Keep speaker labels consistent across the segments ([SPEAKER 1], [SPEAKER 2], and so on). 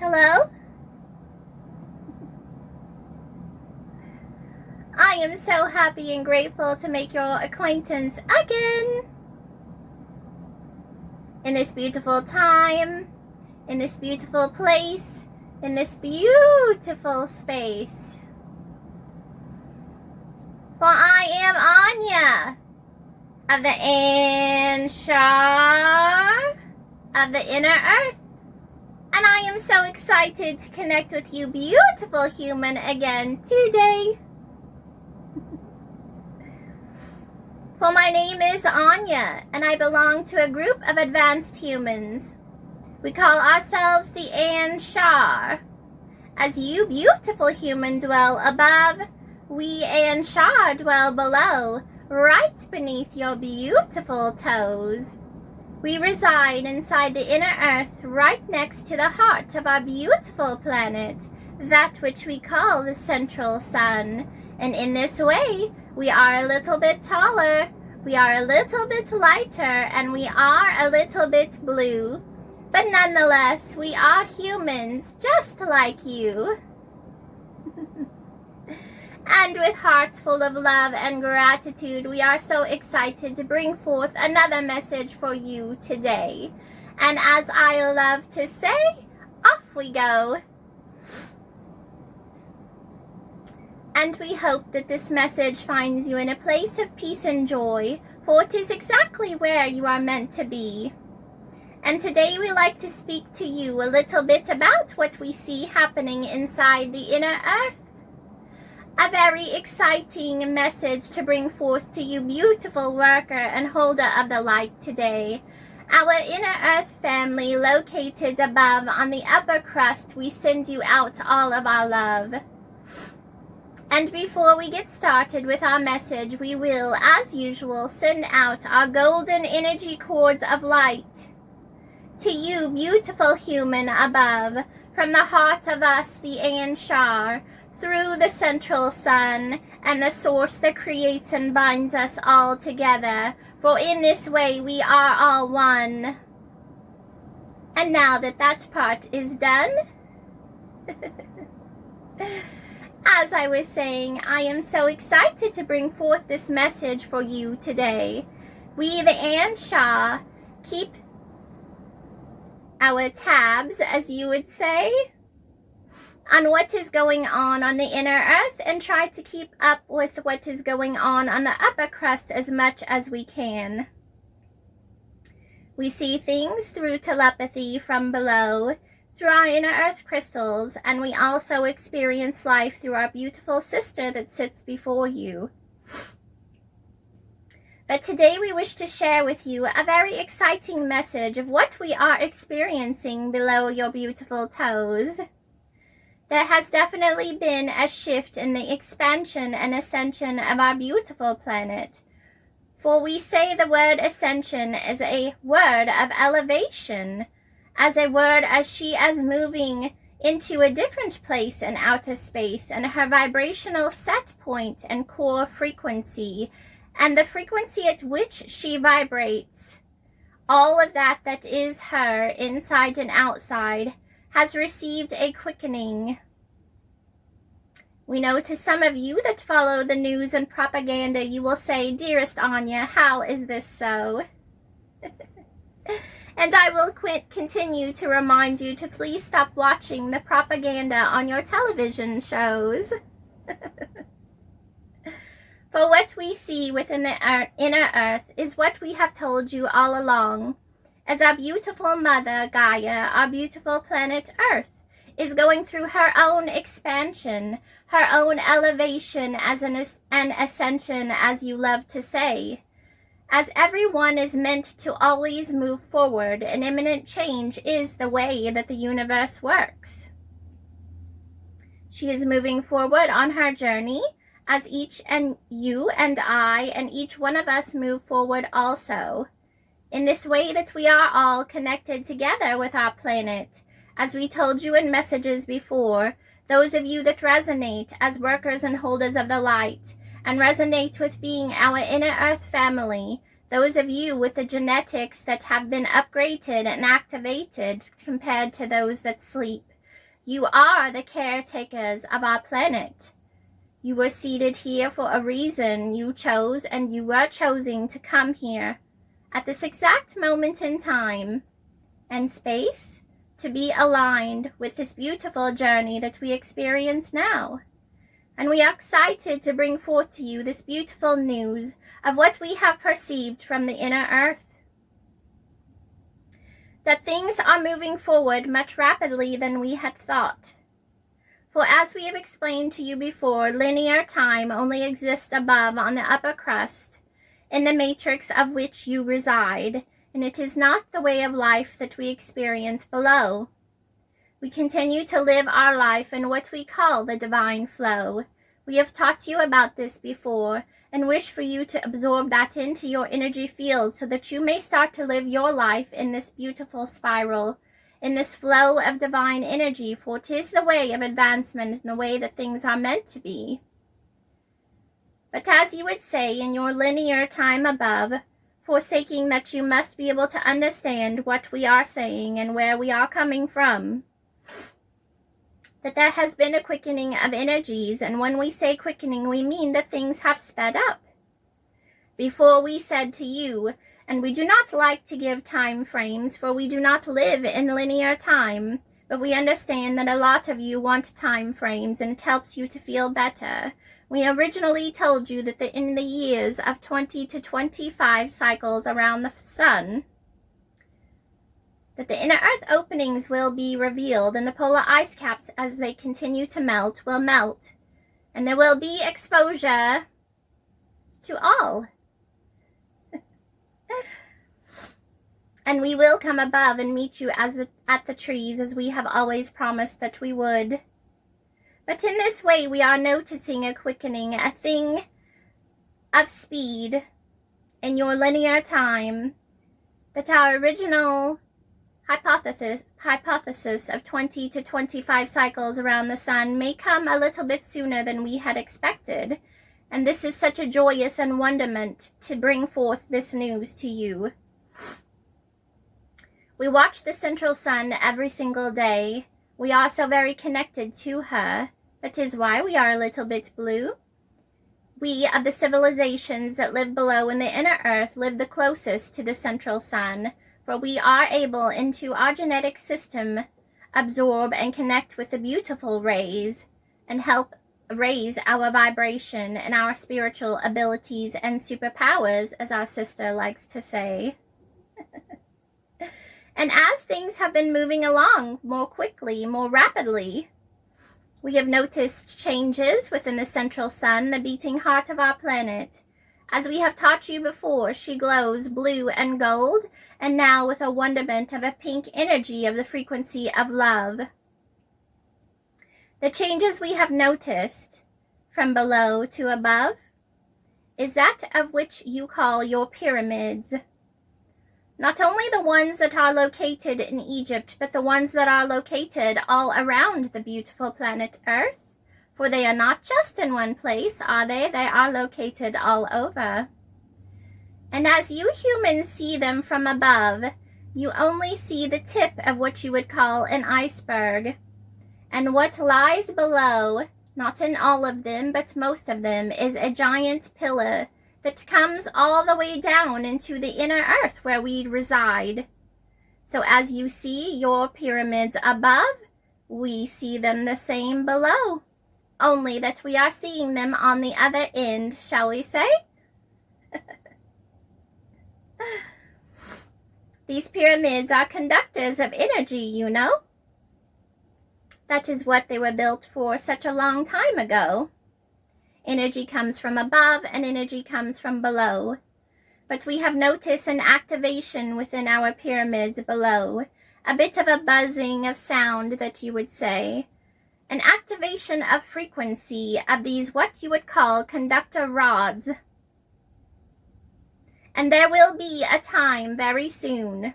[SPEAKER 1] Hello? I am so happy and grateful to make your acquaintance again. In this beautiful time, in this beautiful place, in this beautiful space. For I am Anya of the Anshar of the Inner Earth. And I am so excited to connect with you, beautiful human, again today. For my name is Anya, and I belong to a group of advanced humans. We call ourselves the Anshar. As you, beautiful human, dwell above, we Anshar dwell below, right beneath your beautiful toes. We reside inside the inner earth, right next to the heart of our beautiful planet, that which we call the central sun. And in this way, we are a little bit taller, we are a little bit lighter, and we are a little bit blue. But nonetheless, we are humans, just like you. And with hearts full of love and gratitude, we are so excited to bring forth another message for you today. And as I love to say, off we go. And we hope that this message finds you in a place of peace and joy, for it is exactly where you are meant to be. And today we like to speak to you a little bit about what we see happening inside the inner earth. A very exciting message to bring forth to you, beautiful worker and holder of the light today. Our inner earth family located above on the upper crust, we send you out all of our love. And before we get started with our message, we will, as usual, send out our golden energy cords of light to you, beautiful human above, from the heart of us, the Anshar, through the central sun and the source that creates and binds us all together. For in this way we are all one. And now that that part is done, as I was saying, I am so excited to bring forth this message for you today. We, the Anshar, keep our tabs, as you would say, on what is going on the inner earth, and try to keep up with what is going on the upper crust as much as we can. We see things through telepathy from below, through our inner earth crystals, and we also experience life through our beautiful sister that sits before you. But today we wish to share with you a very exciting message of what we are experiencing below your beautiful toes. There has definitely been a shift in the expansion and ascension of our beautiful planet. For we say the word ascension is a word of elevation, as a word as she is moving into a different place in outer space, and her vibrational set point and core frequency, and the frequency at which she vibrates, all of that is her, inside and outside, has received a quickening. We know to some of you that follow the news and propaganda, you will say, "Dearest Anya, how is this so?" And I will continue to remind you to please stop watching the propaganda on your television shows. For what we see within the inner earth is what we have told you all along. As our beautiful mother, Gaia, our beautiful planet Earth, is going through her own expansion, her own elevation as an ascension, as you love to say. As everyone is meant to always move forward, and imminent change is the way that the universe works. She is moving forward on her journey, as each and you and I and each one of us move forward also. In this way that we are all connected together with our planet. As we told you in messages before, those of you that resonate as workers and holders of the light, and resonate with being our inner earth family, those of you with the genetics that have been upgraded and activated compared to those that sleep, You are the caretakers of our planet. You were seated here for a reason. You chose and you were choosing to come here at this exact moment in time and space to be aligned with this beautiful journey that we experience now. And we are excited to bring forth to you this beautiful news of what we have perceived from the inner earth. That things are moving forward much rapidly than we had thought. For as we have explained to you before, linear time only exists above on the upper crust, in the matrix of which you reside, and it is not the way of life that we experience below. We continue to live our life in what we call the divine flow. We have taught you about this before, and wish for you to absorb that into your energy field so that you may start to live your life in this beautiful spiral, in this flow of divine energy, for it is the way of advancement and the way that things are meant to be. But as you would say in your linear time above, forsaking that you must be able to understand what we are saying and where we are coming from, that there has been a quickening of energies, and when we say quickening, we mean that things have sped up. Before we said to you, and we do not like to give time frames, for we do not live in linear time, but we understand that a lot of you want time frames and it helps you to feel better. We originally told you that in the years of 20 to 25 cycles around the sun, that the inner earth openings will be revealed and the polar ice caps, as they continue to melt, will melt. And there will be exposure to all. And we will come above and meet you at the trees, as we have always promised that we would. But in this way, we are noticing a quickening, a thing of speed in your linear time, that our original hypothesis of 20 to 25 cycles around the sun may come a little bit sooner than we had expected. And this is such a joyous and wonderment to bring forth this news to you. We watch the central sun every single day. We are so very connected to her. That is why we are a little bit blue. We of the civilizations that live below in the inner earth live the closest to the central sun, for we are able into our genetic system absorb and connect with the beautiful rays and help raise our vibration and our spiritual abilities and superpowers, as our sister likes to say. And as things have been moving along more quickly, more rapidly, we have noticed changes within the central sun, the beating heart of our planet. As we have taught you before, she glows blue and gold, and now with a wonderment of a pink energy of the frequency of love. The changes we have noticed from below to above is that of which you call your pyramids. Not only the ones that are located in Egypt, but the ones that are located all around the beautiful planet Earth. For they are not just in one place, are they? They are located all over. And as you humans see them from above, you only see the tip of what you would call an iceberg. And what lies below, not in all of them, but most of them, is a giant pillar that comes all the way down into the inner earth where we reside. So as you see your pyramids above, we see them the same below, only that we are seeing them on the other end, shall we say? These pyramids are conductors of energy, you know. That is what they were built for such a long time ago. Energy comes from above and energy comes from below. But we have noticed an activation within our pyramids below, a bit of a buzzing of sound that you would say, an activation of frequency of these what you would call conductor rods. And there will be a time very soon.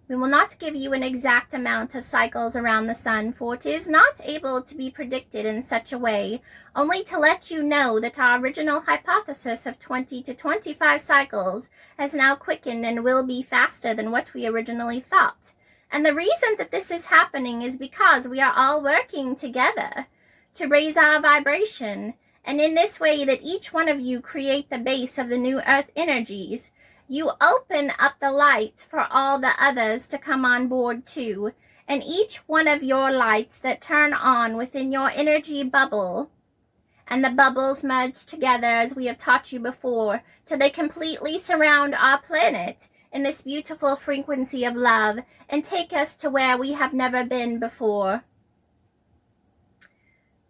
[SPEAKER 1] We will not give you an exact amount of cycles around the sun, for it is not able to be predicted in such a way, only to let you know that our original hypothesis of 20 to 25 cycles has now quickened and will be faster than what we originally thought. And the reason that this is happening is because we are all working together to raise our vibration. And in this way that each one of you create the base of the new earth energies, you open up the light for all the others to come on board too. And each one of your lights that turn on within your energy bubble, and the bubbles merge together as we have taught you before, till they completely surround our planet in this beautiful frequency of love and take us to where we have never been before.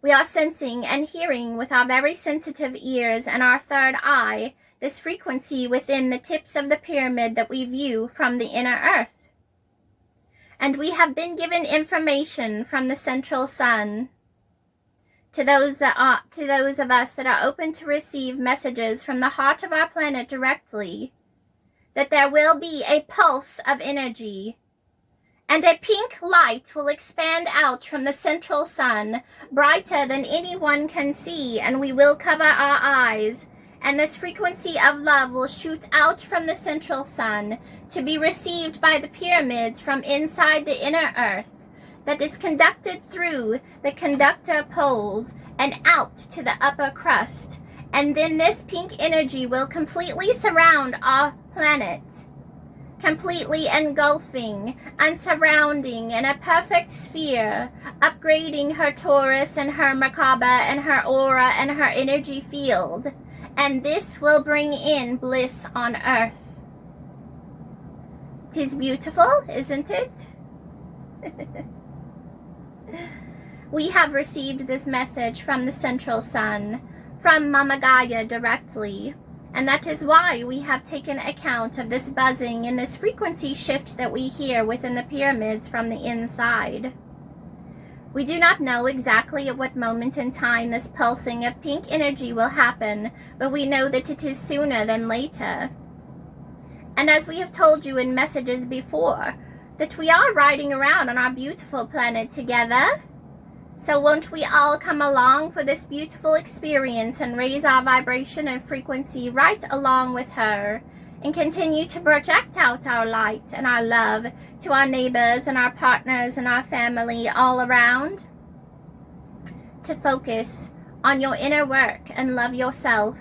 [SPEAKER 1] We are sensing and hearing with our very sensitive ears and our third eye this frequency within the tips of the pyramid that we view from the inner earth. And we have been given information from the central sun. To those of us that are open to receive messages from the heart of our planet directly, that there will be a pulse of energy, and a pink light will expand out from the central sun, brighter than anyone can see, and we will cover our eyes, and this frequency of love will shoot out from the central sun to be received by the pyramids from inside the inner earth, that is conducted through the conductor poles and out to the upper crust. And then this pink energy will completely surround our planet, completely engulfing and surrounding in a perfect sphere, upgrading her Taurus and her Merkaba and her aura and her energy field. And this will bring in bliss on earth. It is beautiful, isn't it? We have received this message from the central sun, from Mama Gaia directly, and that is why we have taken account of this buzzing and this frequency shift that we hear within the pyramids from the inside. We do not know exactly at what moment in time this pulsing of pink energy will happen, but we know that it is sooner than later. And as we have told you in messages before, that we are riding around on our beautiful planet together. So won't we all come along for this beautiful experience and raise our vibration and frequency right along with her, and continue to project out our light and our love to our neighbors and our partners and our family all around? To focus on your inner work and love yourself,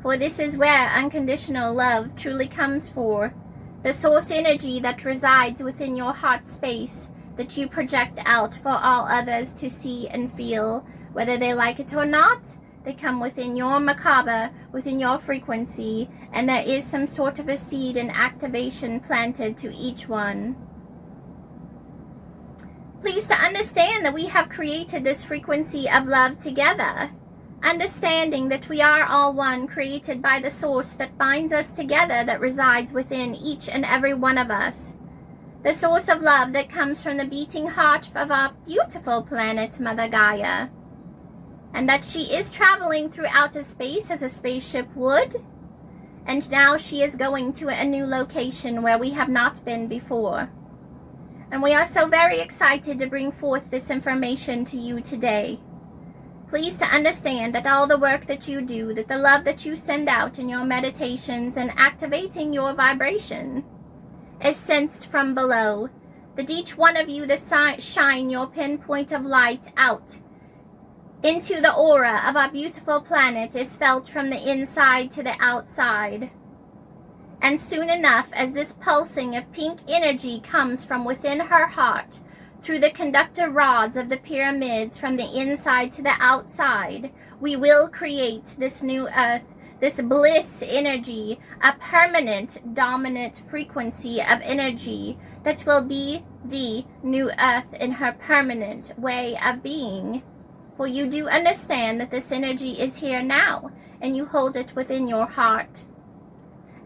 [SPEAKER 1] for this is where unconditional love truly comes for, the source energy that resides within your heart space that you project out for all others to see and feel, whether they like it or not. They come within your Merkaba, within your frequency, and there is some sort of a seed and activation planted to each one. Please to understand that we have created this frequency of love together, understanding that we are all one, created by the source that binds us together, that resides within each and every one of us. The source of love that comes from the beating heart of our beautiful planet, Mother Gaia. And that she is traveling through outer space as a spaceship would. And now she is going to a new location where we have not been before. And we are so very excited to bring forth this information to you today. Please to understand that all the work that you do, that the love that you send out in your meditations and activating your vibration is sensed from below, that each one of you that shine your pinpoint of light out into the aura of our beautiful planet is felt from the inside to the outside. And soon enough, as this pulsing of pink energy comes from within her heart, through the conductor rods of the pyramids from the inside to the outside, we will create this new earth, this bliss energy, a permanent dominant frequency of energy that will be the new earth in her permanent way of being. For you do understand that this energy is here now, and you hold it within your heart.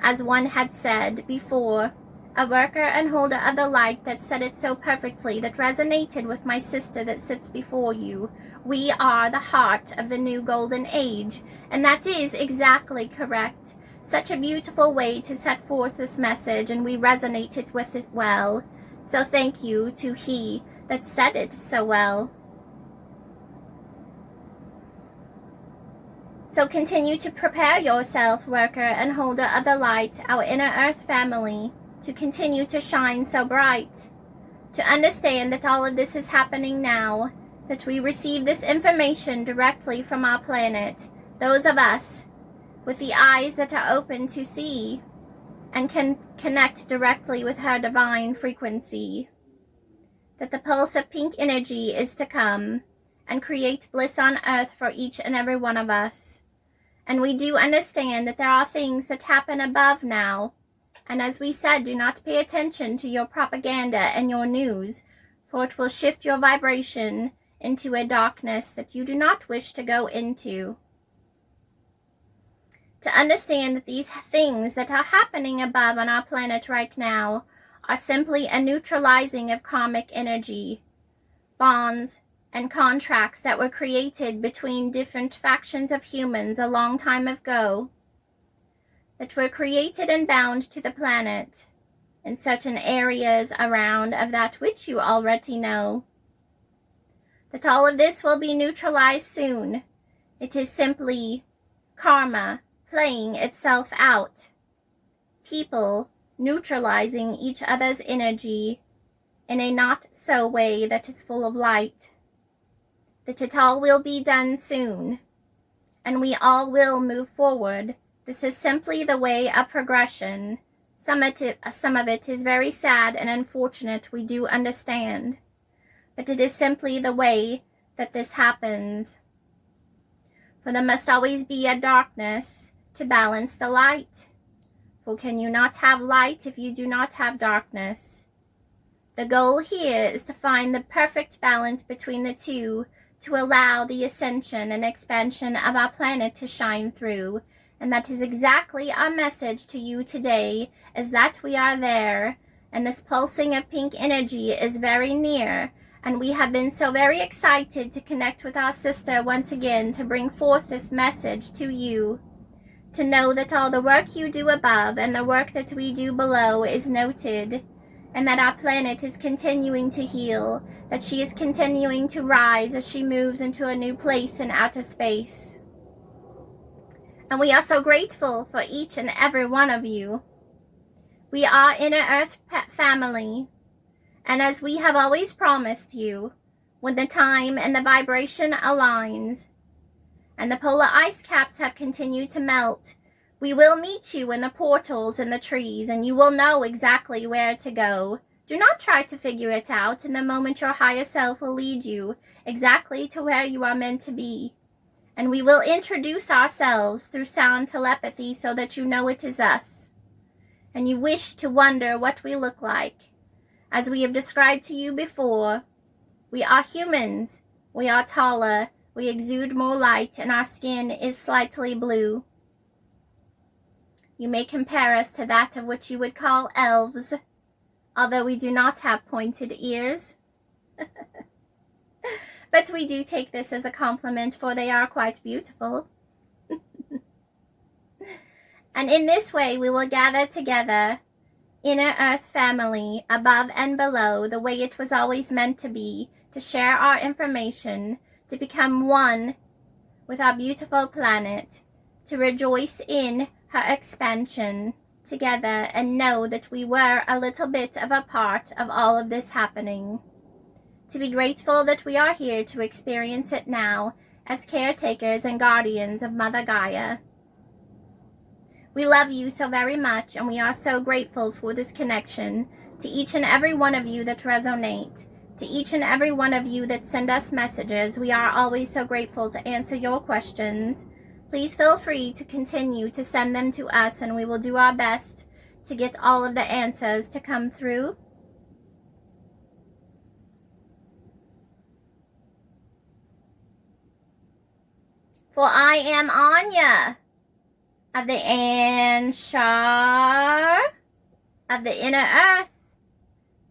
[SPEAKER 1] As one had said before, a worker and holder of the light that said it so perfectly, that resonated with my sister that sits before you. We are the heart of the new golden age, and that is exactly correct. Such a beautiful way to set forth this message, and we resonated with it well. So thank you to he that said it so well. So continue to prepare yourself, worker and holder of the light, our inner earth family, to continue to shine so bright. to understand that all of this is happening now, that we receive this information directly from our planet, those of us with the eyes that are open to see and can connect directly with her divine frequency, that the pulse of pink energy is to come and create bliss on earth for each and every one of us. And we do understand that there are things that happen above now. And as we said, do not pay attention to your propaganda and your news, for it will shift your vibration into a darkness that you do not wish to go into. To understand that these things that are happening above on our planet right now are simply a neutralizing of karmic energy, bonds, and contracts that were created between different factions of humans a long time ago, that were created and bound to the planet in certain areas around of that which you already know. That all of this will be neutralized soon. It is simply karma playing itself out. People neutralizing each other's energy in a not-so way that is full of light. That it all will be done soon, and we all will move forward. This is simply the way of progression. Some of it is very sad and unfortunate, we do understand. But it is simply the way that this happens. For there must always be a darkness to balance the light. For can you not have light if you do not have darkness? The goal here is to find the perfect balance between the two, to allow the ascension and expansion of our planet to shine through. And that is exactly our message to you today, is that we are there, and this pulsing of pink energy is very near, and we have been so very excited to connect with our sister once again to bring forth this message to you, to know that all the work you do above and the work that we do below is noted, and that our planet is continuing to heal, that she is continuing to rise as she moves into a new place in outer space. And we are so grateful for each and every one of you. We are Inner Earth family, and as we have always promised you, when the time and the vibration aligns, and the polar ice caps have continued to melt, we will meet you in the portals in the trees, and you will know exactly where to go. Do not try to figure it out. In the moment, your higher self will lead you exactly to where you are meant to be. And we will introduce ourselves through sound telepathy so that you know it is us. And you wish to wonder what we look like. As we have described to you before, we are humans. We are taller. We exude more light, and our skin is slightly blue. You may compare us to that of which you would call elves, although we do not have pointed ears. But we do take this as a compliment, for they are quite beautiful. And in this way, we will gather together, Inner Earth family, above and below, the way it was always meant to be, to share our information, to become one with our beautiful planet, to rejoice in her expansion together and know that we were a little bit of a part of all of this happening. To be grateful that we are here to experience it now as caretakers and guardians of Mother Gaia. We love you so very much, and we are so grateful for this connection. To each and every one of you that resonate, to each and every one of you that send us messages, we are always so grateful to answer your questions. Please feel free to continue to send them to us, and we will do our best to get all of the answers to come through. For I am Anya of the Anshar of the Inner Earth,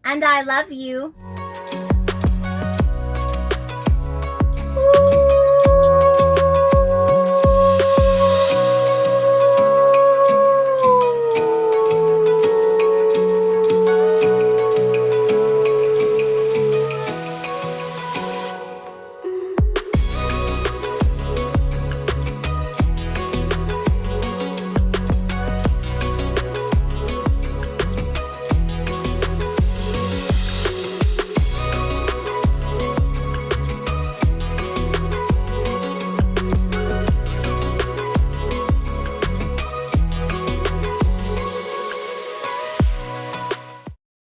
[SPEAKER 1] and I love you.